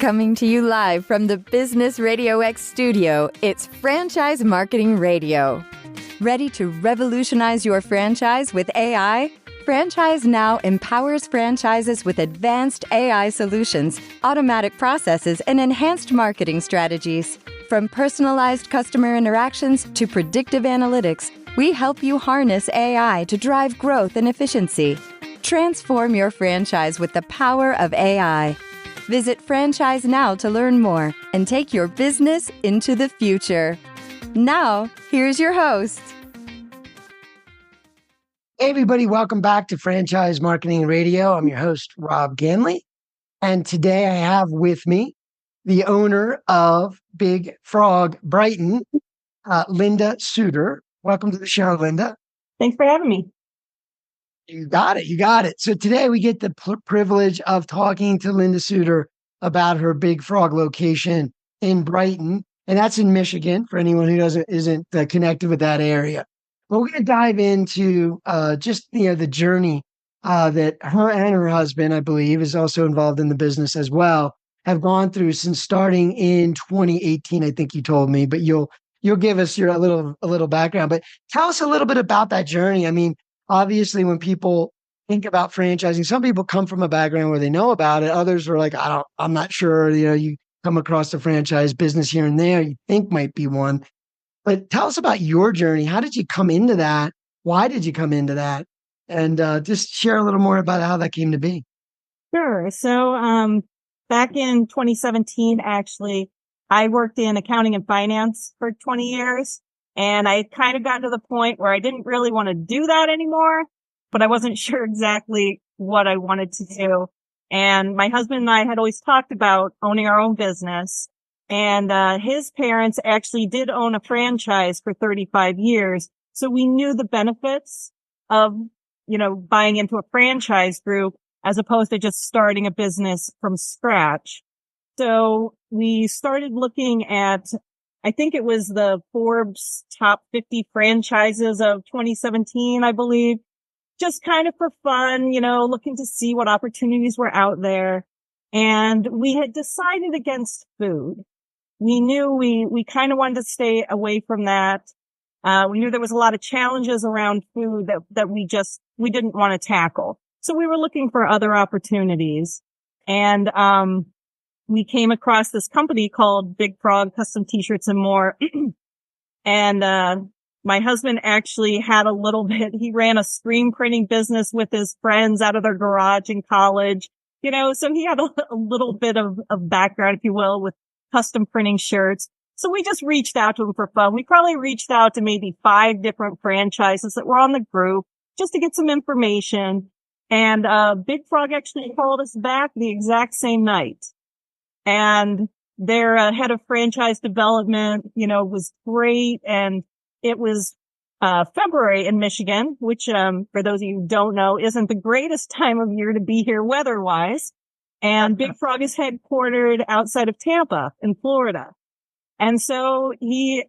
Coming to you live from the Business RadioX studio, it's Franchise Marketing Radio. Ready to revolutionize your franchise with AI? Franchise Now empowers franchises with advanced AI solutions, automatic processes, and enhanced marketing strategies. From personalized customer interactions to predictive analytics, we help you harness AI to drive growth and efficiency. Transform your franchise with the power of AI. Visit Franchise Now to learn more and take your business into the future. Now, here's your host. Hey, everybody. Welcome back to Franchise Marketing Radio. I'm your host, Rob Ganley. And today I have with me the owner of Big Frog Brighton, Linda Suter. Welcome to the show, Linda. Thanks for having me. You got it. You got it. So today we get the privilege of talking to Linda Suter about her Big Frog location in Brighton. And that's in Michigan for anyone who isn't connected with that area. But we're going to dive into the journey that her and her husband, I believe, is also involved in the business as well, have gone through since starting in 2018, I think you told me, but you'll give us a little background. But tell us a little bit about that journey. I mean, obviously, when people think about franchising, some people come from a background where they know about it. Others are like, I'm not sure. You come across the franchise business here and there, you think might be one. But tell us about your journey. How did you come into that? Why did you come into that? And just share a little more about how that came to be. Sure. So back in 2017, actually, I worked in accounting and finance for 20 years. And I had kind of gotten to the point where I didn't really want to do that anymore, but I wasn't sure exactly what I wanted to do. And my husband and I had always talked about owning our own business. And his parents actually did own a franchise for 35 years. So we knew the benefits of, buying into a franchise group as opposed to just starting a business from scratch. So we started looking at, I think it was the Forbes top 50 franchises of 2017, I believe, just kind of for fun, looking to see what opportunities were out there. And we had decided against food. We knew we kind of wanted to stay away from that. We knew there was a lot of challenges around food that we didn't want to tackle. So we were looking for other opportunities. And, we came across this company called Big Frog Custom T-Shirts and More. And, my husband actually had a little bit, he ran a screen printing business with his friends out of their garage in college, so he had a little bit of background, if you will, with custom printing shirts. So we just reached out to him for fun. We probably reached out to maybe 5 different franchises that were on the group just to get some information. And, Big Frog actually called us back the exact same night. And their head of franchise development, was great. And it was February in Michigan, which for those of you who don't know, isn't the greatest time of year to be here weather-wise. And Big Frog is headquartered outside of Tampa in Florida. And so he,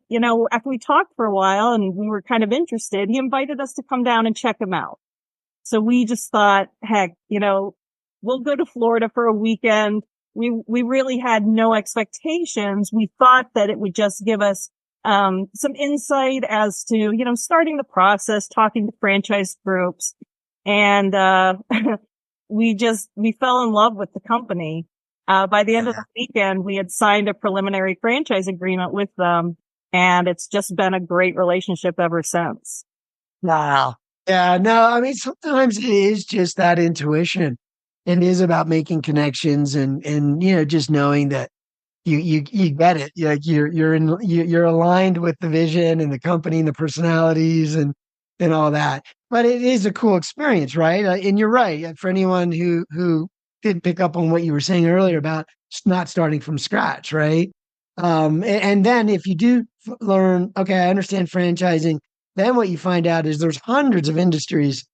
after we talked for a while and we were kind of interested, he invited us to come down and check him out. So we just thought, heck, we'll go to Florida for a weekend. We really had no expectations. We thought that it would just give us, some insight as to, starting the process, talking to franchise groups. And, we fell in love with the company. By the end of the weekend, we had signed a preliminary franchise agreement with them. And it's just been a great relationship ever since. Wow. Yeah, no, I mean, sometimes it is just that intuition. It is about making connections and just knowing that you get it. You're aligned with the vision and the company and the personalities and all that. But it is a cool experience, right? And you're right. For anyone who didn't pick up on what you were saying earlier about not starting from scratch, right? And then if you do learn, okay, I understand franchising, then what you find out is there's hundreds of industries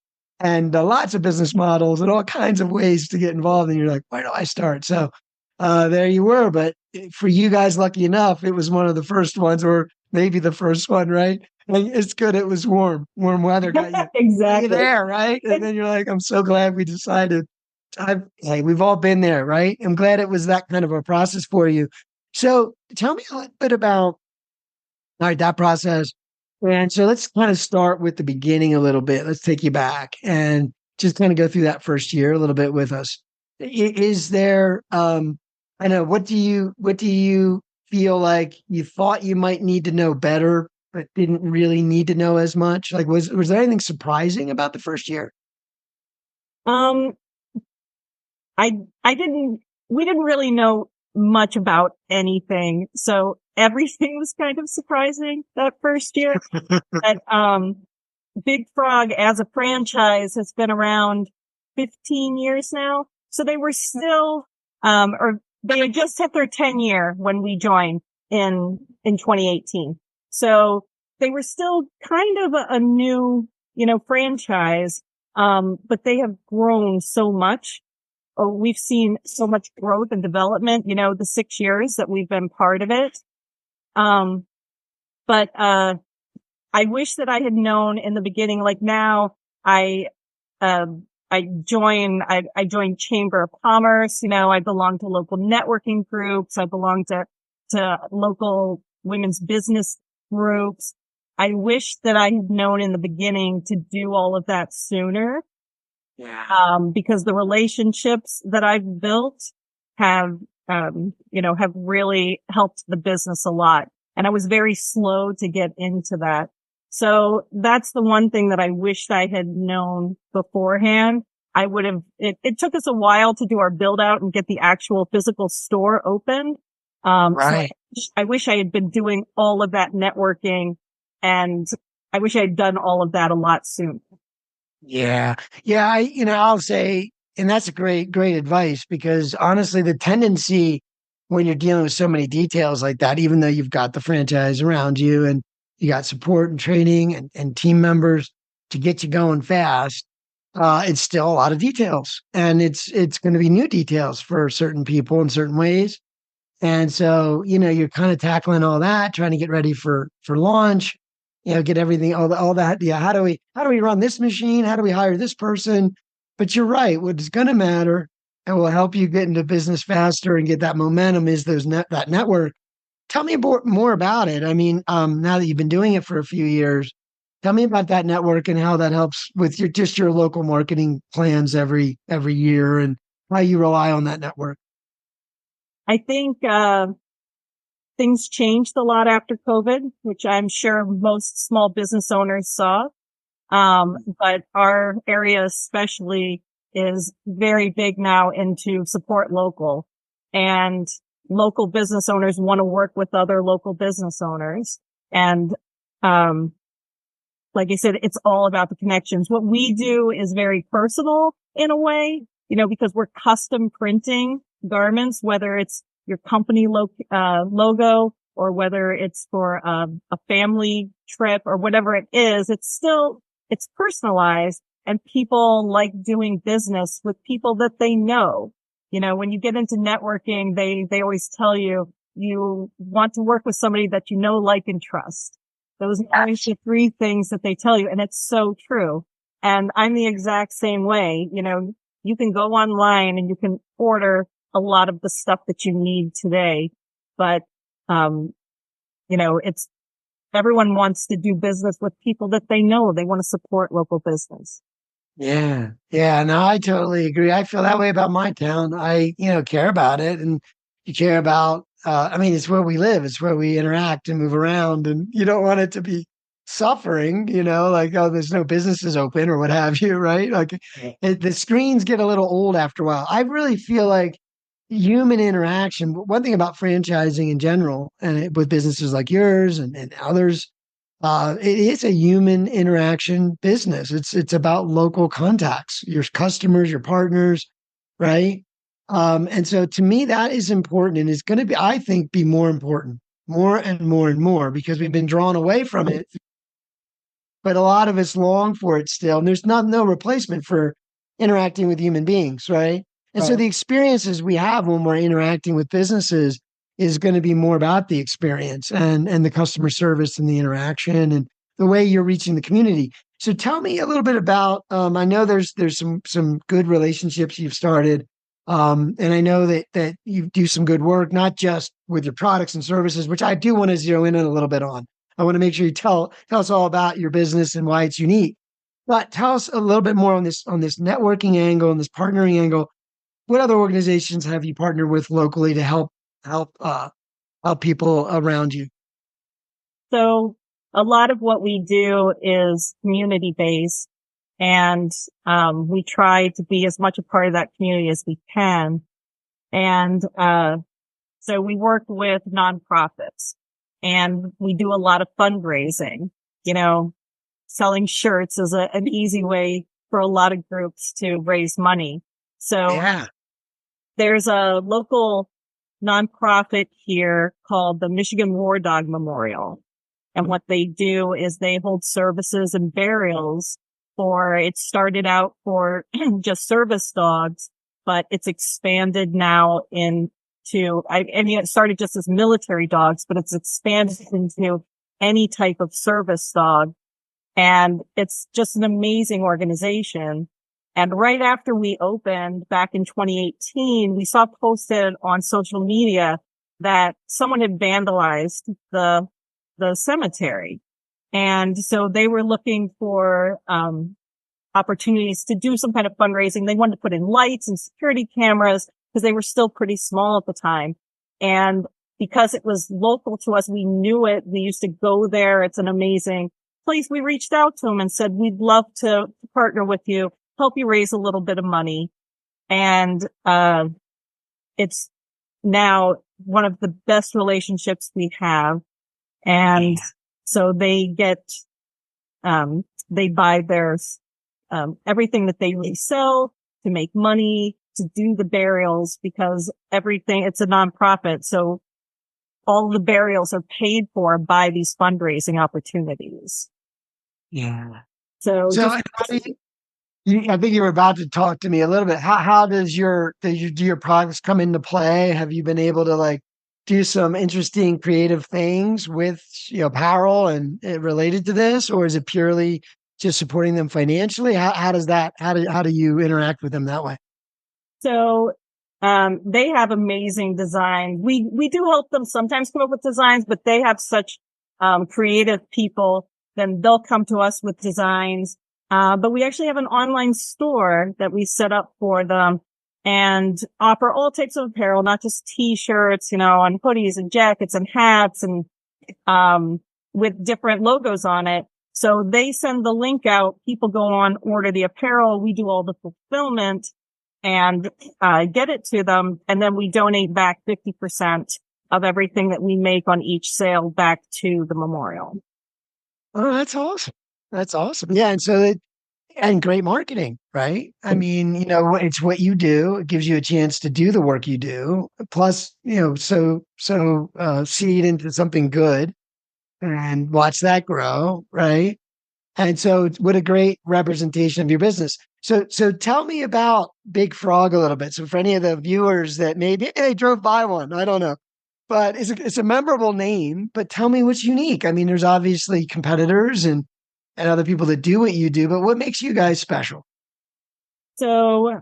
and lots of business models and all kinds of ways to get involved. And you're like, where do I start? So there you were. But for you guys, lucky enough, it was one of the first ones, or maybe the first one, right? And it's good. It was warm weather. Got you Exactly. there, right? And then you're like, I'm so glad we decided Hey, we've all been there, right? I'm glad it was that kind of a process for you. So tell me a little bit about, all right, that process. And so let's kind of start with the beginning a little bit. Let's take you back and just kind of go through that first year a little bit with us. Is there, I know, what do you feel like you thought you might need to know better, but didn't really need to know as much? Like, was there anything surprising about the first year? Um, I I didn't we didn't really know much about anything. So everything was kind of surprising that first year. But Big Frog as a franchise has been around 15 years now. So they were still or they had just hit their 10-year when we joined in 2018. So they were still kind of a new, franchise. But they have grown so much. Oh, we've seen so much growth and development, the 6 years that we've been part of it. Um, but I wish that I had known in the beginning. Like now, I I joined Chamber of Commerce. I belong to local networking groups. I belong to local women's business groups. I wish that I had known in the beginning to do all of that sooner. Yeah. Because the relationships that I've built have, have really helped the business a lot. And I was very slow to get into that. So that's the one thing that I wished I had known beforehand. I would have, it took us a while to do our build out and get the actual physical store open. So Right. I wish I had been doing all of that networking, and I wish I had done all of that a lot sooner. Yeah. Yeah. I'll say, and that's a great advice because honestly, the tendency when you're dealing with so many details like that, even though you've got the franchise around you and you got support and training and team members to get you going fast, it's still a lot of details and it's going to be new details for certain people in certain ways. And so, you're kind of tackling all that, trying to get ready for launch, get everything, all that. Yeah, how do we run this machine? How do we hire this person? But you're right. What's going to matter and will help you get into business faster and get that momentum is that network. Tell me more about it. I mean, now that you've been doing it for a few years, tell me about that network and how that helps with your local marketing plans every year and how you rely on that network. I think, things changed a lot after COVID, which I'm sure most small business owners saw. But our area especially is very big now into support local, and local business owners want to work with other local business owners. And, um, like I said, it's all about the connections. What we do is very personal in a way, because we're custom printing garments, whether it's your company logo or whether it's for a family trip or whatever it is. It's personalized, and people like doing business with people that they know. When you get into networking, they always tell you want to work with somebody that you know, like, and trust. Those are always the three things that they tell you. And it's so true. And I'm the exact same way. You can go online and you can order a lot of the stuff that you need today, but, it's everyone wants to do business with people that they know. They want to support local business. Yeah. Yeah. No, I totally agree. I feel that way about my town. I, care about it and you care about, I mean, it's where we live. It's where we interact and move around and you don't want it to be suffering, like, oh, there's no businesses open or what have you. Right. Like the screens get a little old after a while. I really feel like human interaction, one thing about franchising in general with businesses like yours and others, it is a human interaction business. It's about local contacts, your customers, your partners, right? And so to me, that is important and is going to be, I think, be more important, more and more and more because we've been drawn away from it. But a lot of us long for it still. And there's no replacement for interacting with human beings, right? And so the experiences we have when we're interacting with businesses is going to be more about the experience and the customer service and the interaction and the way you're reaching the community. So tell me a little bit about. I know there's some good relationships you've started, and I know that you do some good work, not just with your products and services, which I do want to zero in on a little bit on. I want to make sure you tell us all about your business and why it's unique. But tell us a little bit more on this networking angle and this partnering angle. What other organizations have you partnered with locally to help people around you? So a lot of what we do is community based, and we try to be as much a part of that community as we can. And so we work with nonprofits, and we do a lot of fundraising. You know, selling shirts is an easy way for a lot of groups to raise money. So Yeah. there's a local nonprofit here called the Michigan War Dog Memorial. And what they do is they hold services and burials it started out for just service dogs, but it's expanded now I mean, it started just as military dogs, but it's expanded into any type of service dog. And it's just an amazing organization. And right after we opened back in 2018, we saw posted on social media that someone had vandalized the cemetery. And so they were looking for, opportunities to do some kind of fundraising. They wanted to put in lights and security cameras because they were still pretty small at the time. And because it was local to us, we knew it. We used to go there. It's an amazing place. We reached out to them and said, we'd love to partner with you, help you raise a little bit of money. And, it's now one of the best relationships we have. And so they they buy everything that they resell to make money, to do the burials, because it's a nonprofit. So all the burials are paid for by these fundraising opportunities. Yeah. So I think you were about to talk to me a little bit. How do your products come into play? Have you been able to like do some interesting creative things with apparel and related to this, or is it purely just supporting them financially? How do you interact with them that way? So, they have amazing design. We do help them sometimes come up with designs, but they have such, creative people. Then they'll come to us with designs. But we actually have an online store that we set up for them and offer all types of apparel, not just t-shirts, and hoodies and jackets and hats and, with different logos on it. So they send the link out. People go on, order the apparel. We do all the fulfillment and get it to them. And then we donate back 50% of everything that we make on each sale back to the memorial. Oh, that's awesome. That's awesome. Yeah. And great marketing, right? I mean, it's what you do. It gives you a chance to do the work you do. Plus, seed into something good and watch that grow, right? And so what a great representation of your business. So tell me about Big Frog a little bit. So for any of the viewers that maybe they drove by one, I don't know, but it's a memorable name, but tell me what's unique. I mean, there's obviously competitors and other people that do what you do, but what makes you guys special? So,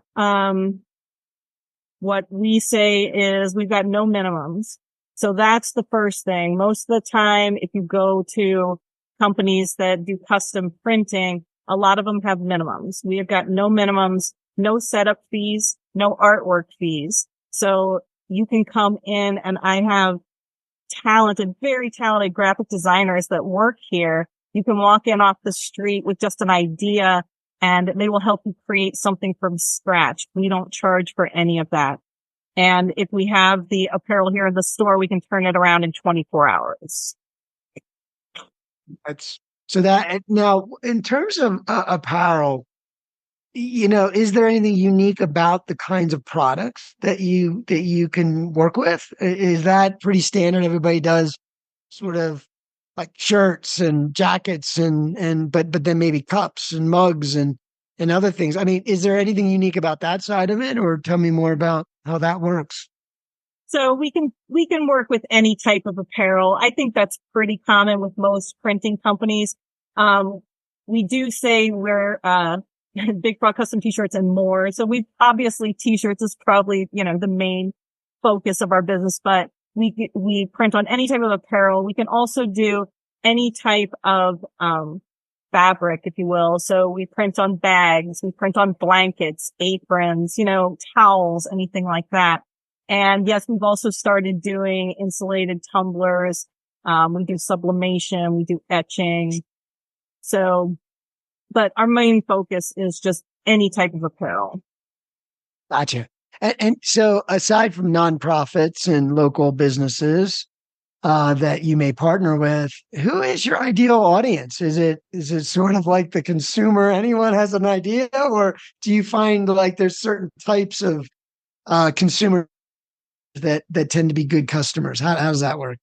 what we say is we've got no minimums. So that's the first thing. Most of the time, if you go to companies that do custom printing, a lot of them have minimums. We have got no minimums, no setup fees, no artwork fees. So you can come in, and I have very talented graphic designers that work here. You can walk in off the street with just an idea and they will help you create something from scratch. We don't charge for any of that. And if we have the apparel here in the store, we can turn it around in 24 hours. Now in terms of apparel, is there anything unique about the kinds of products that you can work with? Is that pretty standard? Everybody does sort of like shirts and jackets but then maybe cups and mugs and other things. I mean, is there anything unique about that side of it, or tell me more about how that works? So we can work with any type of apparel. I think that's pretty common with most printing companies. we do say we're, Big Frog custom t-shirts and more. So obviously t-shirts is probably, the main focus of our business, but we print on any type of apparel. We can also do any type of, fabric, if you will. So we print on bags, we print on blankets, aprons, towels, anything like that. And yes, we've also started doing insulated tumblers. We do sublimation, we do etching. So, but our main focus is just any type of apparel. Gotcha. And so aside from nonprofits and local businesses, that you may partner with, who is your ideal audience? Is it sort of like the consumer? Anyone has an idea, or do you find like there's certain types of consumers that tend to be good customers? How does that work?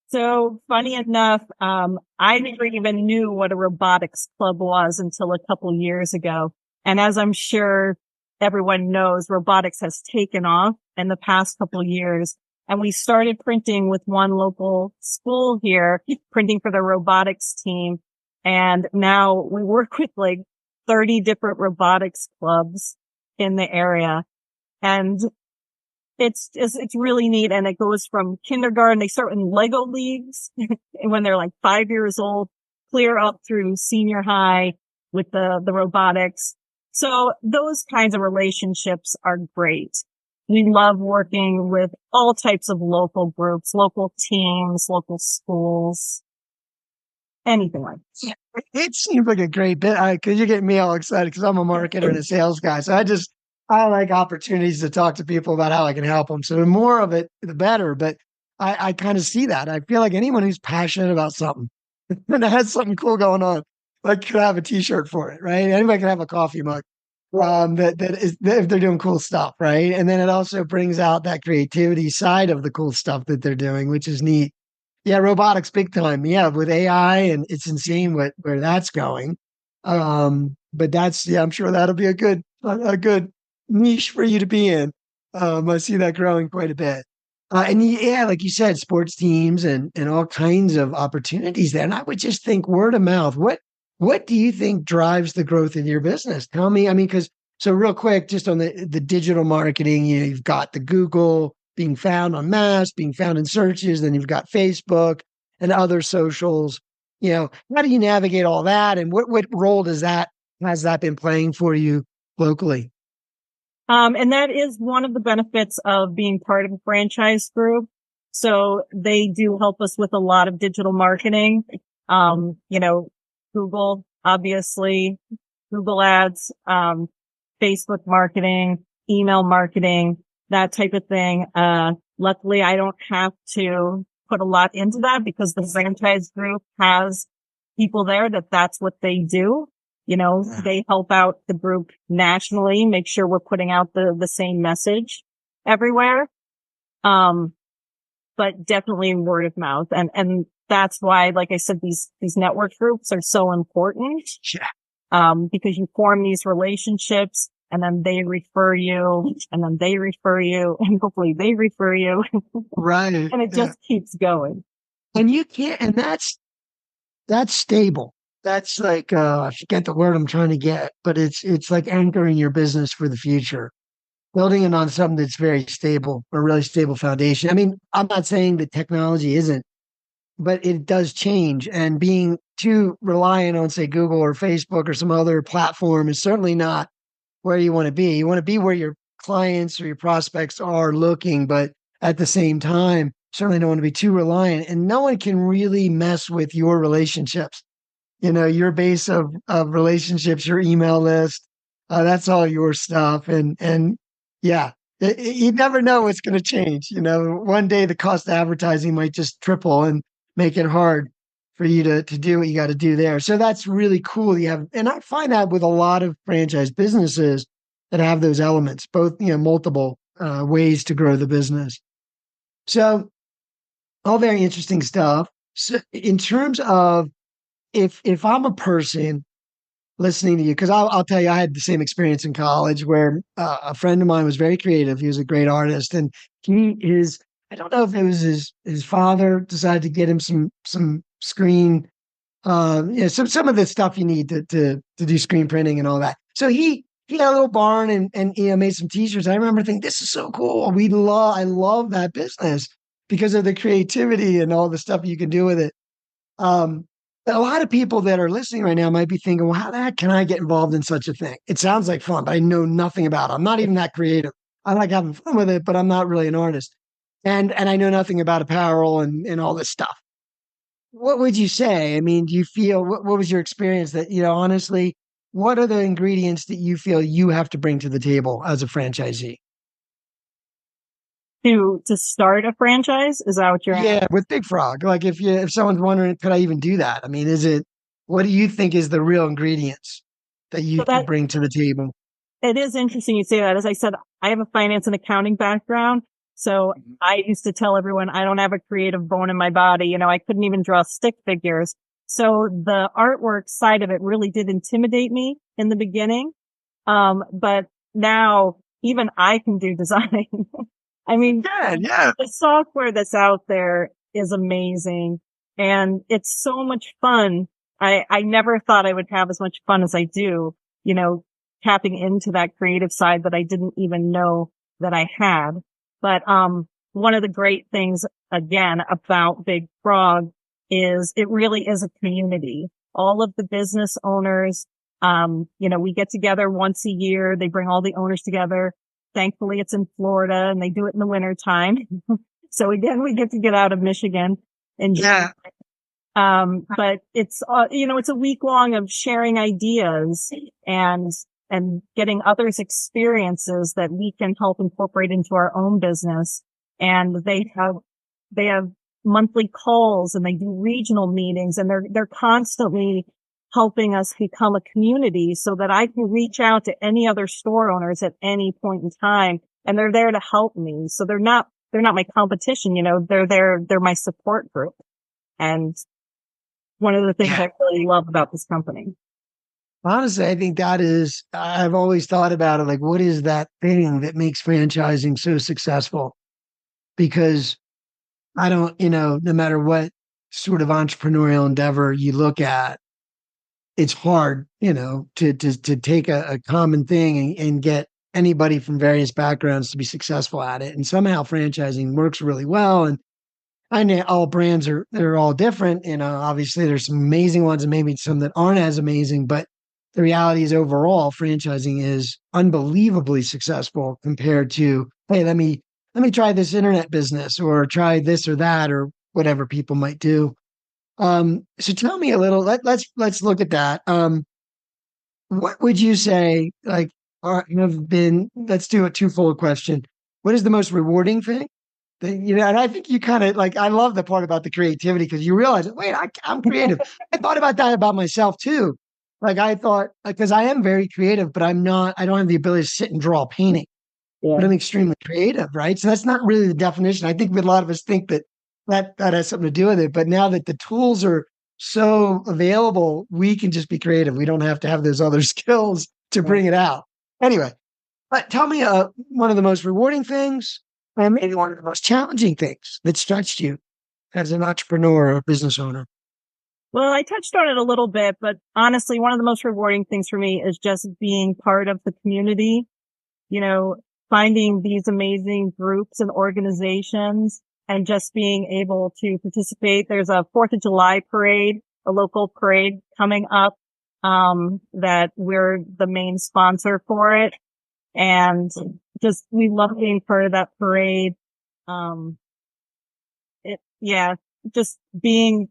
So funny enough, I never even knew what a robotics club was until a couple years ago. And as I'm sure everyone knows, robotics has taken off in the past couple years. And we started printing with one local school here, printing for the robotics team. And now we work with like 30 different robotics clubs in the area. And it's really neat. And it goes from kindergarten. They start in Lego leagues when they're like 5 years old, clear up through senior high with the robotics. So those kinds of relationships are great. We love working with all types of local groups, local teams, local schools, anything like that. Yeah, it seems like a great bit because you get me all excited because I'm a marketer and a sales guy. So I like opportunities to talk to people about how I can help them. So the more of it, the better. But I kind of see that. I feel like anyone who's passionate about something and has something cool going on, like could have a t-shirt for it, right? Anybody can have a coffee mug. That if they're doing cool stuff, right? And then it also brings out that creativity side of the cool stuff that they're doing, which is neat. Yeah, robotics big time. Yeah, with AI, and it's insane where that's going. But I'm sure that'll be a good niche for you to be in. I see that growing quite a bit. And yeah, like you said, sports teams and all kinds of opportunities there. And I would just think word of mouth. What do you think drives the growth of your business? Tell me. I mean, so real quick, just on the digital marketing, you've got the Google being found on maps, being found in searches, then you've got Facebook and other socials. How do you navigate all that, and what role has that been playing for you locally? And that is one of the benefits of being part of a franchise group. So they do help us with a lot of digital marketing. Google, obviously, Google ads, Facebook marketing, email marketing, that type of thing. Luckily, I don't have to put a lot into that because the franchise group has people there that's what they do. They help out the group nationally, make sure we're putting out the same message everywhere. But definitely word of mouth. And that's why, like I said, these network groups are so important. Yeah. Because you form these relationships and then they refer you and then they refer you and hopefully they refer you. Right. And it just keeps going. And you can't, and that's stable. That's like, I forget the word I'm trying to get, but it's like anchoring your business for the future, building it on something that's very stable, a really stable foundation. I mean, I'm not saying that technology isn't, but it does change, and being too reliant on, say, Google or Facebook or some other platform is certainly not where you want to be. You want to be where your clients or your prospects are looking, but at the same time, certainly don't want to be too reliant. And no one can really mess with your relationships. Your base of relationships, your email list, that's all your stuff. And yeah, you never know what's going to change. One day the cost of advertising might just triple and make it hard for you to do what you got to do there. So that's really cool. And I find that with a lot of franchise businesses that have those elements, both, multiple ways to grow the business. So all very interesting stuff. So in terms of, if I'm a person listening to you, because I'll tell you, I had the same experience in college where a friend of mine was very creative. He was a great artist, and I don't know if it was his father decided to get him some screen some of the stuff you need to do screen printing and all that. So he had a little barn and made some t-shirts. I remember thinking, this is so cool. I love that business because of the creativity and all the stuff you can do with it. A lot of people that are listening right now might be thinking, well, how the heck can I get involved in such a thing? It sounds like fun, but I know nothing about it. I'm not even that creative. I like having fun with it, but I'm not really an artist. And I know nothing about apparel and all this stuff. What would you say? I mean, do you feel what was your experience that, honestly, what are the ingredients that you feel you have to bring to the table as a franchisee? To start a franchise? Is that what you're asking? Yeah, with Big Frog. Like if someone's wondering, could I even do that? I mean, what do you think is the real ingredients that you So can that bring to the table? it is interesting you say that. As I said, I have a finance and accounting background. So I used to tell everyone I don't have a creative bone in my body. I couldn't even draw stick figures. So the artwork side of it really did intimidate me in the beginning. But now even I can do design. I mean, Yeah. the software that's out there is amazing and it's so much fun. I never thought I would have as much fun as I do, tapping into that creative side that I didn't even know that I had. But, one of the great things again about Big Frog is it really is a community. All of the business owners, we get together once a year. They bring all the owners together. Thankfully, it's in Florida and they do it in the winter time. So again, we get to get out of Michigan and Yeah. but it's, it's a week long of sharing ideas and getting others' experiences that we can help incorporate into our own business. And they have monthly calls and they do regional meetings and they're constantly helping us become a community so that I can reach out to any other store owners at any point in time. And they're there to help me. So they're not my competition. They're my support group. And one of the things Yeah. I really love about this company. Honestly, I think I've always thought about it like, what is that thing that makes franchising so successful? Because I don't, no matter what sort of entrepreneurial endeavor you look at, it's hard, to take a common thing and get anybody from various backgrounds to be successful at it. And somehow franchising works really well. And I know all brands they're all different. Obviously there's some amazing ones and maybe some that aren't as amazing, but the reality is overall franchising is unbelievably successful compared to, hey, let me try this internet business or try this or that or whatever people might do. So tell me a little, let's look at that. What would you say, like, let's do a twofold question. What is the most rewarding thing? And I think you kind of like, I love the part about the creativity because you realize, wait, I'm creative. I thought about that about myself too. Like I thought, because I am very creative, but I don't have the ability to sit and draw a painting, but Yeah. I'm extremely creative, right? So that's not really the definition. I think a lot of us think that has something to do with it. But now that the tools are so available, we can just be creative. We don't have to have those other skills to bring it out. Anyway, but tell me one of the most rewarding things and maybe one of the most challenging things that stretched you as an entrepreneur or business owner. Well, I touched on it a little bit, but honestly, one of the most rewarding things for me is just being part of the community, finding these amazing groups and organizations and just being able to participate. There's a 4th of July parade, a local parade coming up, that we're the main sponsor for it. And we love being part of that parade. Just being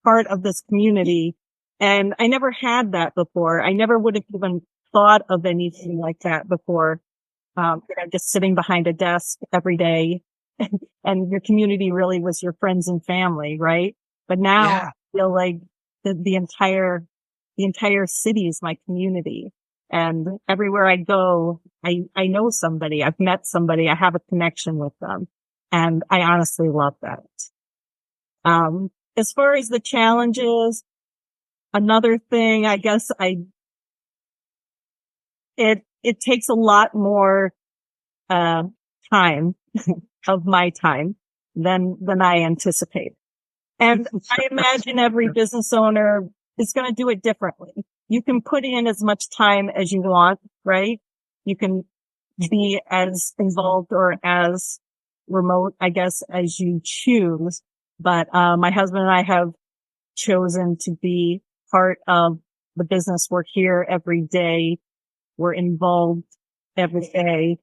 part of this community. And I never had that before. I never would have even thought of anything like that before. Just sitting behind a desk every day and your community really was your friends and family, right? But now I feel like the entire city is my community. And everywhere I go, I know somebody, I've met somebody, I have a connection with them. And I honestly love that. As far as the challenges, another thing, I guess it takes a lot more, time of my time than I anticipate. And I imagine every business owner is going to do it differently. You can put in as much time as you want, right? You can be as involved or as remote, I guess, as you choose. But my husband and I have chosen to be part of the business. We're here every day. We're involved every day.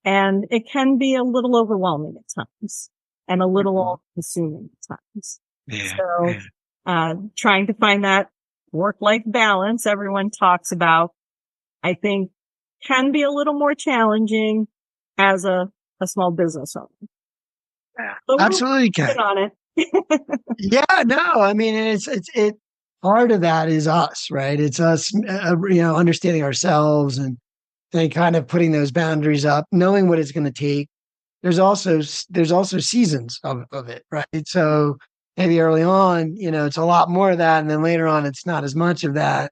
And it can be a little overwhelming at times and a little all-consuming at times. Yeah. So trying to find that work-life balance everyone talks about, I think can be a little more challenging as a small business owner. Yeah. So Absolutely we're can. working on it. Yeah, no, I mean, it part of that is us, right? It's us, understanding ourselves and kind of putting those boundaries up, knowing what it's going to take. There's also seasons of it, right? So maybe early on, it's a lot more of that, and then later on, it's not as much of that.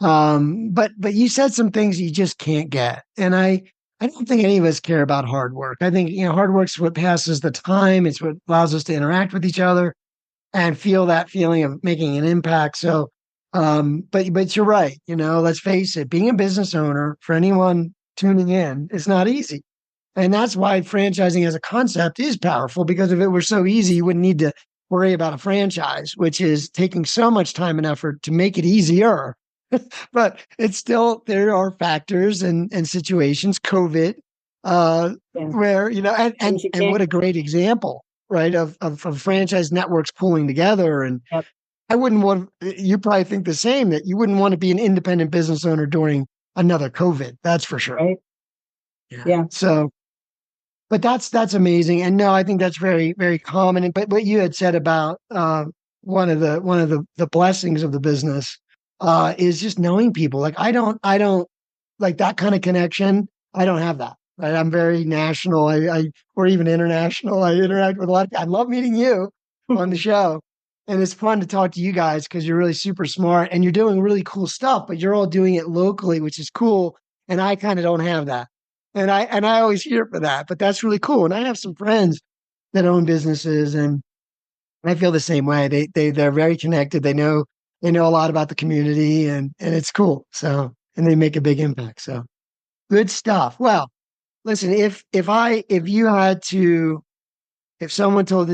But you said some things you just can't get, and I don't think any of us care about hard work. I think hard work's what passes the time. It's what allows us to interact with each other and feel that feeling of making an impact. So, but you're right. Let's face it, being a business owner for anyone tuning in is not easy. And that's why franchising as a concept is powerful, because if it were so easy, you wouldn't need to worry about a franchise, which is taking so much time and effort to make it easier. But it's still, there are factors and situations, COVID, where, and what a great example, right, of franchise networks pulling together. And Yep. I wouldn't want, you probably think the same, that you wouldn't want to be an independent business owner during another COVID. That's for sure. Right. Yeah. So, but that's amazing. And no, I think that's very, very common. But what you had said about one of the blessings of the business is just knowing people. Like I don't like that kind of connection. I don't have that. Right? I'm very national. I or even international. I interact with a lot. I love meeting you on the show, and it's fun to talk to you guys because you're really super smart and you're doing really cool stuff. But you're all doing it locally, which is cool. And I kind of don't have that. And I always hear for that, but that's really cool. And I have some friends that own businesses, and I feel the same way. They're very connected. They know a lot about the community, and it's cool. So, and they make a big impact. So good stuff. Well, listen, if someone told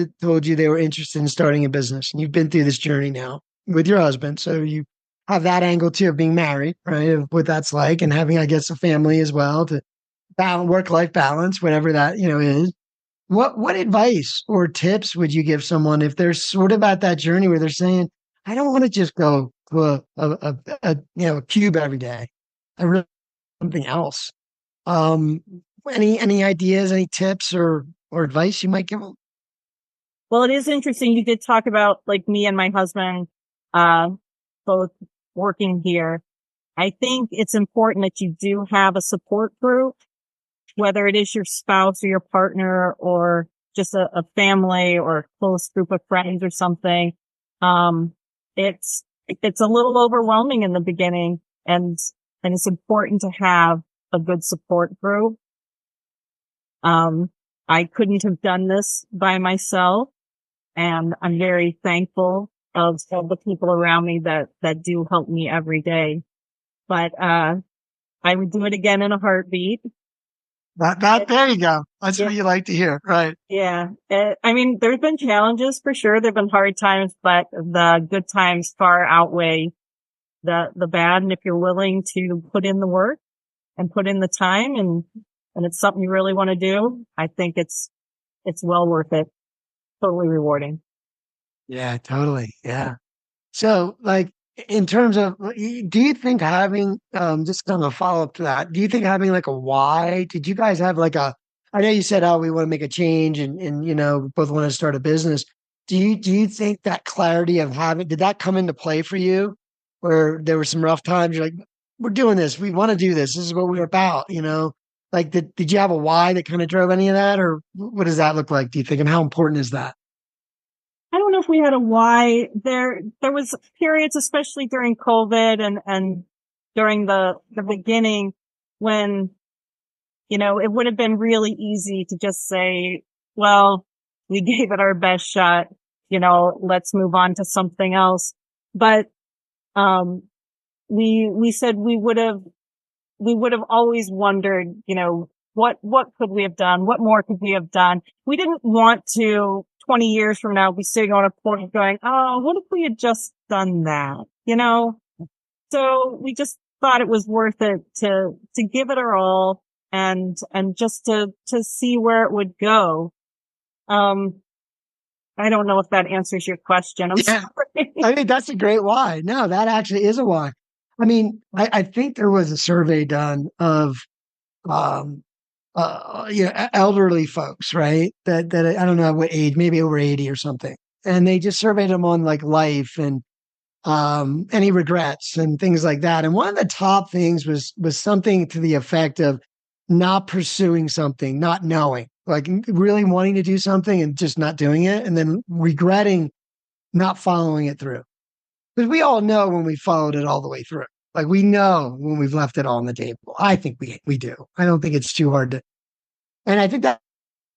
you they were interested in starting a business, and you've been through this journey now with your husband, so you have that angle too of being married, right? Of what that's like, and having, I guess, a family as well to balance, work-life balance, whatever that, is. What advice or tips would you give someone if they're sort of at that journey where they're saying, I don't want to just go to a cube every day. I really want something else. Um, any ideas, any tips or advice you might give them? Well, it is interesting. You did talk about like me and my husband, both working here. I think it's important that you do have a support group, whether it is your spouse or your partner or just a family or a close group of friends or something. It's a little overwhelming in the beginning, and it's important to have a good support group. I couldn't have done this by myself, and I'm very thankful of all the people around me that do help me every day. But, I would do it again in a heartbeat. There you go. That's what you like to hear, right? Yeah. I mean, there's been challenges for sure. There've been hard times, but the good times far outweigh the bad. And if you're willing to put in the work and put in the time and it's something you really want to do, I think it's well worth it. Totally rewarding. Yeah, totally. Yeah. So, like, in terms of, do you think having, just kind of a follow up to that, do you think having like a why? Did you guys have like I know you said, oh, we want to make a change and, both want to start a business. Do you think that clarity of did that come into play for you where there were some rough times? You're like, we're doing this. We want to do this. This is what we're about. Like, did you have a why that kind of drove any of that? Or what does that look like, do you think? And how important is that? I don't know if we had a why. There was periods, especially during COVID and during the beginning when, it would have been really easy to just say, well, we gave it our best shot. let's move on to something else. But, we said we would have always wondered, what could we have done? What more could we have done? We didn't want to 20 years from now be sitting on a porch going, oh, what if we had just done that? So we just thought it was worth it to give it our all and just to see where it would go. I don't know if that answers your question. I'm sorry. I think that's a great why. No, that actually is a why. I mean, I think there was a survey done of, elderly folks, right? That I don't know what age, maybe over 80 or something. And they just surveyed them on like life and, any regrets and things like that. And one of the top things was something to the effect of not pursuing something, not knowing, like really wanting to do something and just not doing it, and then regretting not following it through. Because we all know when we followed it all the way through. Like we know when we've left it all on the table. I think we do. I don't think it's too hard to. And I think that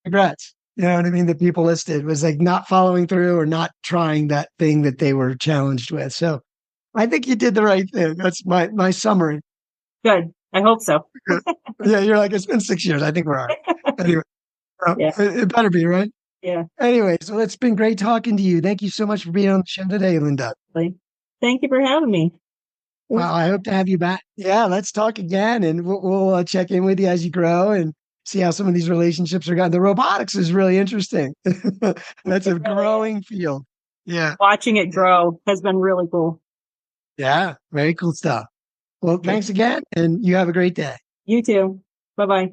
regrets, you know what I mean? The people listed was like not following through or not trying that thing that they were challenged with. So I think you did the right thing. That's my summary. Good. I hope so. Yeah, you're like, it's been 6 years. I think we're all right. Anyway, it better be, right? Yeah. Anyway, so it's been great talking to you. Thank you so much for being on the show today, Linda. Thank you for having me. Well, I hope to have you back. Yeah, let's talk again, and we'll check in with you as you grow and see how some of these relationships are going. The robotics is really interesting. That's a growing field. Yeah. Watching it grow has been really cool. Yeah, very cool stuff. Well, thanks again, and you have a great day. You too. Bye-bye.